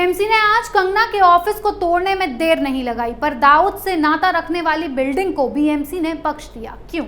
BMC ने आज कंगना के ऑफिस को तोड़ने में देर नहीं लगाई, पर दाऊद से नाता रखने वाली बिल्डिंग को बीएमसी ने बख्श दिया। क्यों?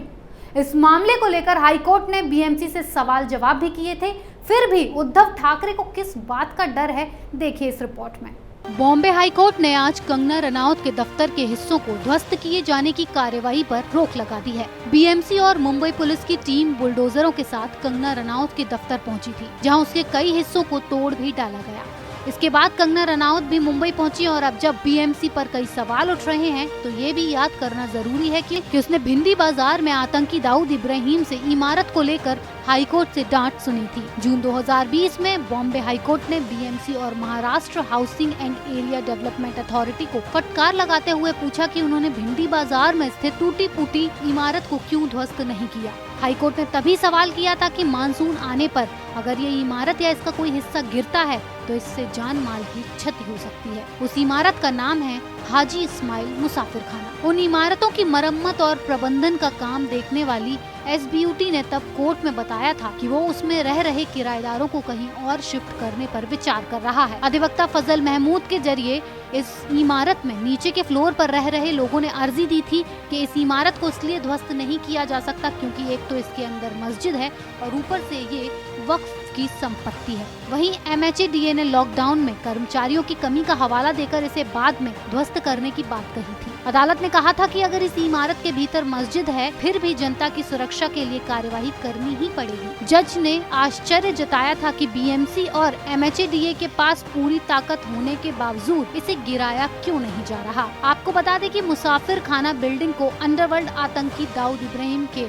इस मामले को लेकर हाईकोर्ट ने बीएमसी से सवाल जवाब भी किए थे। फिर भी उद्धव ठाकरे को किस बात का डर है, देखिए इस रिपोर्ट में। बॉम्बे हाईकोर्ट ने आज कंगना रनौत के दफ्तर के हिस्सों को ध्वस्त किए जाने की कार्यवाही पर रोक लगा दी है। बीएमसी और मुंबई पुलिस की टीम बुलडोजरों के साथ कंगना रनौत के दफ्तर पहुंची थी, जहां उसके कई हिस्सों को तोड़ भी डाला गया। इसके बाद कंगना रनौत भी मुंबई पहुंची और अब जब बीएमसी पर कई सवाल उठ रहे हैं तो ये भी याद करना जरूरी है कि उसने भिंडी बाजार में आतंकी दाऊद इब्राहिम से इमारत को लेकर हाईकोर्ट से डांट सुनी थी। जून 2020 में बॉम्बे हाईकोर्ट ने बीएमसी और Maharashtra housing and area development authority को फटकार लगाते हुए पूछा कि उन्होंने भिंडी बाजार में स्थित टूटी फूटी इमारत को क्यों ध्वस्त नहीं किया। हाईकोर्ट ने तभी सवाल किया था कि मानसून आने पर अगर ये इमारत या इसका कोई हिस्सा गिरता है तो इससे जान माल की क्षति हो सकती है। उस इमारत का नाम है हाजी इस्माइल मुसाफिर खाना। उन इमारतों की मरम्मत और प्रबंधन का काम देखने वाली एसबीयूटी ने तब कोर्ट में बताया था कि वो उसमें रह रहे किराएदारों को कहीं और शिफ्ट करने पर विचार कर रहा है। अधिवक्ता फजल महमूद के जरिए इस इमारत में नीचे के फ्लोर पर रह रहे लोगों ने अर्जी दी थी कि इस इमारत को इसलिए ध्वस्त नहीं किया जा सकता क्योंकि एक तो इसके अंदर मस्जिद है और ऊपर से ये वक्फ की संपत्ति है। वहीं एमएचएडीए ने लॉकडाउन में कर्मचारियों की कमी का हवाला देकर इसे बाद में ध्वस्त करने की बात कही थी। अदालत ने कहा था कि अगर इस इमारत के भीतर मस्जिद है फिर भी जनता की सुरक्षा के लिए कार्यवाही करनी ही पड़ेगी। जज ने आश्चर्य जताया था कि बीएमसी और एमएचएडीए के पास पूरी ताकत होने के बावजूद इसे गिराया क्यों नहीं जा रहा। आपको बता दें कि मुसाफिर खाना बिल्डिंग को अंडरवर्ल्ड आतंकी दाऊद इब्राहिम के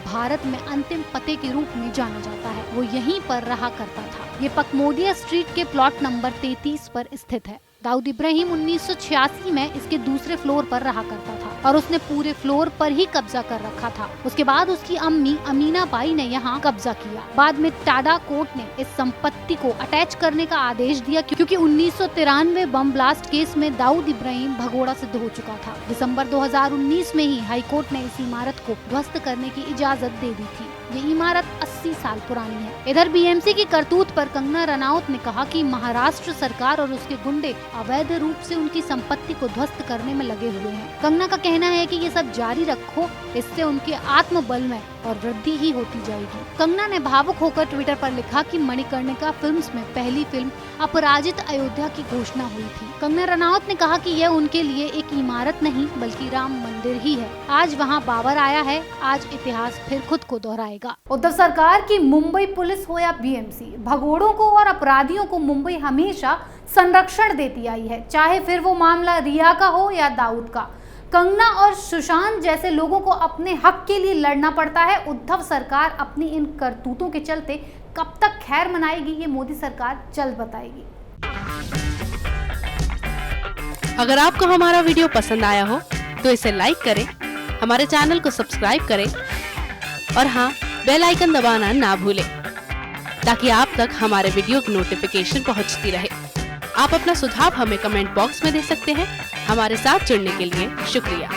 भारत में अंतिम पते के रूप में जाना जाता है। वो यहीं पर रहा करता था। ये पकमोदिया स्ट्रीट के प्लॉट नंबर 33 पर स्थित है। दाऊद इब्राहिम 1986 में इसके दूसरे फ्लोर पर रहा करता था और उसने पूरे फ्लोर पर ही कब्जा कर रखा था। उसके बाद उसकी अम्मी अमीना बाई ने यहाँ कब्जा किया। बाद में टाडा कोर्ट ने इस संपत्ति को अटैच करने का आदेश दिया क्योंकि 1993 बम ब्लास्ट केस में दाऊद इब्राहिम भगोड़ा सिद्ध हो चुका था। दिसंबर 2019 में ही हाईकोर्ट ने इस इमारत को ध्वस्त करने की इजाजत दे दी थी। ये इमारत 80 साल पुरानी है। इधर बीएमसी की करतूत पर कंगना रनौत ने कहा कि महाराष्ट्र सरकार और उसके गुंडे अवैध रूप से उनकी संपत्ति को ध्वस्त करने में लगे हुए हैं। कंगना का कहना है कि ये सब जारी रखो, इससे उनके आत्मबल में और वृद्धि ही होती जाएगी। कंगना ने भावुक होकर ट्विटर पर लिखा कि मणिकर्णिका फिल्म्स में पहली फिल्म अपराजित अयोध्या की घोषणा हुई थी। कंगना रनौत ने कहा कि यह उनके लिए एक इमारत नहीं बल्कि राम मंदिर ही है। आज वहां बाबर आया है, आज इतिहास फिर खुद को दोहराएगा। उद्धव सरकार की मुंबई पुलिस हो या बीएमसी, भगोड़ों को और अपराधियों को मुंबई हमेशा संरक्षण देती आई है, चाहे फिर वो मामला रिया का हो या दाऊद का। कंगना और सुशांत जैसे लोगों को अपने हक के लिए लड़ना पड़ता है। उद्धव सरकार अपनी इन करतूतों के चलते कब तक खैर मनाएगी, ये मोदी सरकार जल्द बताएगी। अगर आपको हमारा वीडियो पसंद आया हो तो इसे लाइक करें, हमारे चैनल को सब्सक्राइब करें और हाँ, बेल आइकन दबाना ना भूलें ताकि आप तक हमारे वीडियो की नोटिफिकेशन पहुंचती रहे। आप अपना सुझाव हमें कमेंट बॉक्स में दे सकते हैं। हमारे साथ जुड़ने के लिए शुक्रिया।